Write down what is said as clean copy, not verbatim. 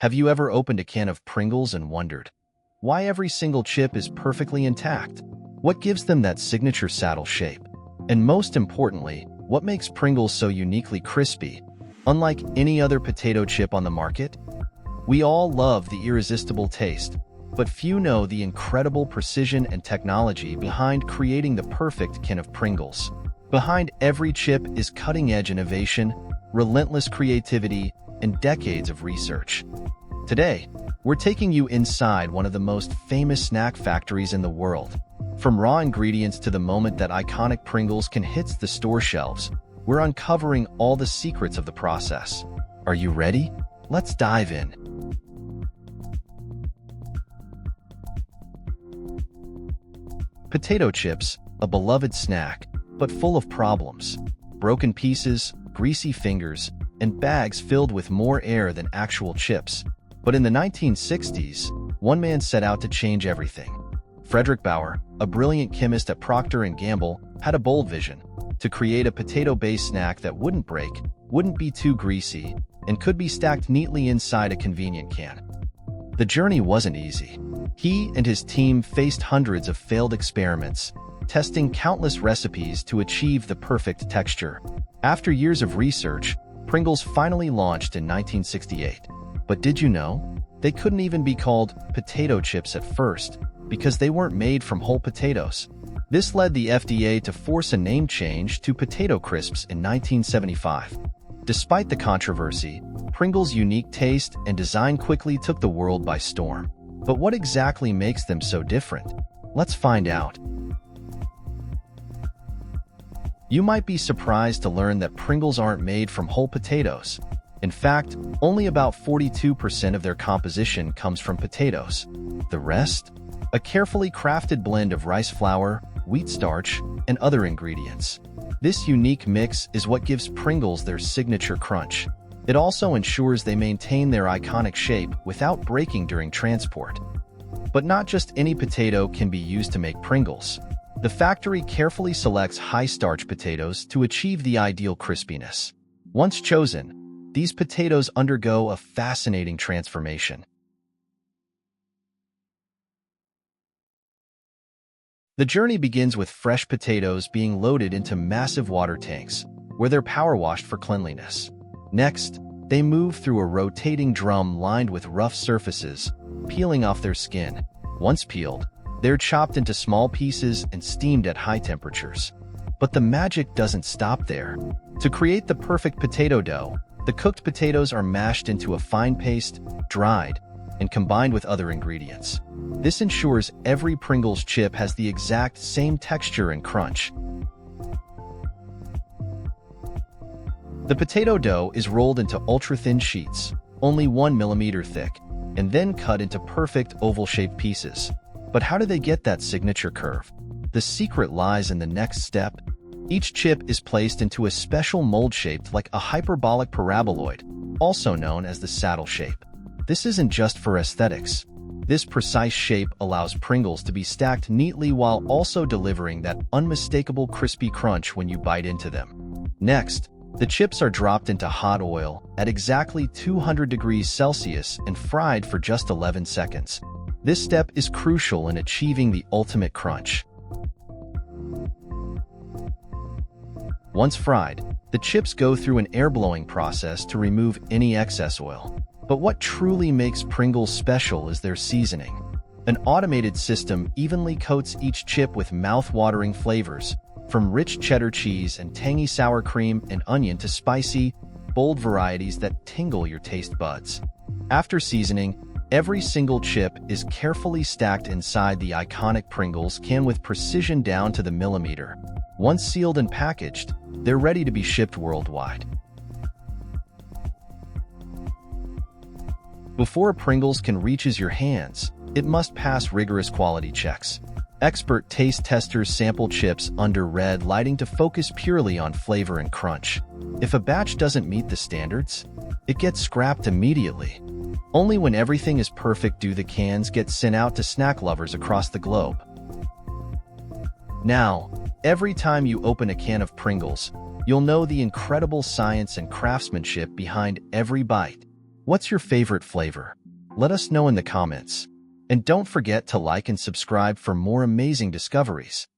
Have you ever opened a can of Pringles and wondered why every single chip is perfectly intact? What gives them that signature saddle shape? And most importantly, what makes Pringles so uniquely crispy, unlike any other potato chip on the market? We all love the irresistible taste, but few know the incredible precision and technology behind creating the perfect can of Pringles. Behind every chip is cutting-edge innovation, relentless creativity, and decades of research. Today, we're taking you inside one of the most famous snack factories in the world. From raw ingredients to the moment that iconic Pringles can hit the store shelves, we're uncovering all the secrets of the process. Are you ready? Let's dive in. Potato chips, a beloved snack, but full of problems. Broken pieces, greasy fingers, and bags filled with more air than actual chips. But in the 1960s, one man set out to change everything. Frederick Bauer, a brilliant chemist at Procter & Gamble, had a bold vision: to create a potato-based snack that wouldn't break, wouldn't be too greasy, and could be stacked neatly inside a convenient can. The journey wasn't easy. He and his team faced hundreds of failed experiments, testing countless recipes to achieve the perfect texture. After years of research, Pringles finally launched in 1968. But did you know? They couldn't even be called potato chips at first, because they weren't made from whole potatoes. This led the FDA to force a name change to Potato Crisps in 1975. Despite the controversy, Pringles' unique taste and design quickly took the world by storm. But what exactly makes them so different? Let's find out. You might be surprised to learn that Pringles aren't made from whole potatoes. In fact, only about 42% of their composition comes from potatoes. The rest? A carefully crafted blend of rice flour, wheat starch, and other ingredients. This unique mix is what gives Pringles their signature crunch. It also ensures they maintain their iconic shape without breaking during transport. But not just any potato can be used to make Pringles. The factory carefully selects high-starch potatoes to achieve the ideal crispiness. Once chosen, these potatoes undergo a fascinating transformation. The journey begins with fresh potatoes being loaded into massive water tanks, where they're power washed for cleanliness. Next, they move through a rotating drum lined with rough surfaces, peeling off their skin. Once peeled, they're chopped into small pieces and steamed at high temperatures. But the magic doesn't stop there. To create the perfect potato dough, the cooked potatoes are mashed into a fine paste, dried, and combined with other ingredients. This ensures every Pringles chip has the exact same texture and crunch. The potato dough is rolled into ultra-thin sheets, only 1 millimeter thick, and then cut into perfect oval-shaped pieces. But how do they get that signature curve? The secret lies in the next step. Each chip is placed into a special mold shaped like a hyperbolic paraboloid, also known as the saddle shape. This isn't just for aesthetics. This precise shape allows Pringles to be stacked neatly while also delivering that unmistakable crispy crunch when you bite into them. Next, the chips are dropped into hot oil at exactly 200 degrees Celsius and fried for just 11 seconds. This step is crucial in achieving the ultimate crunch. Once fried, the chips go through an air-blowing process to remove any excess oil. But what truly makes Pringles special is their seasoning. An automated system evenly coats each chip with mouth-watering flavors, from rich cheddar cheese and tangy sour cream and onion to spicy, bold varieties that tingle your taste buds. After seasoning, every single chip is carefully stacked inside the iconic Pringles can with precision down to the millimeter. Once sealed and packaged, they're ready to be shipped worldwide. Before Pringles can reach your hands, it must pass rigorous quality checks. Expert taste testers sample chips under red lighting to focus purely on flavor and crunch. If a batch doesn't meet the standards, it gets scrapped immediately. Only when everything is perfect do the cans get sent out to snack lovers across the globe. Now, every time you open a can of Pringles, you'll know the incredible science and craftsmanship behind every bite. What's your favorite flavor? Let us know in the comments. And don't forget to like and subscribe for more amazing discoveries.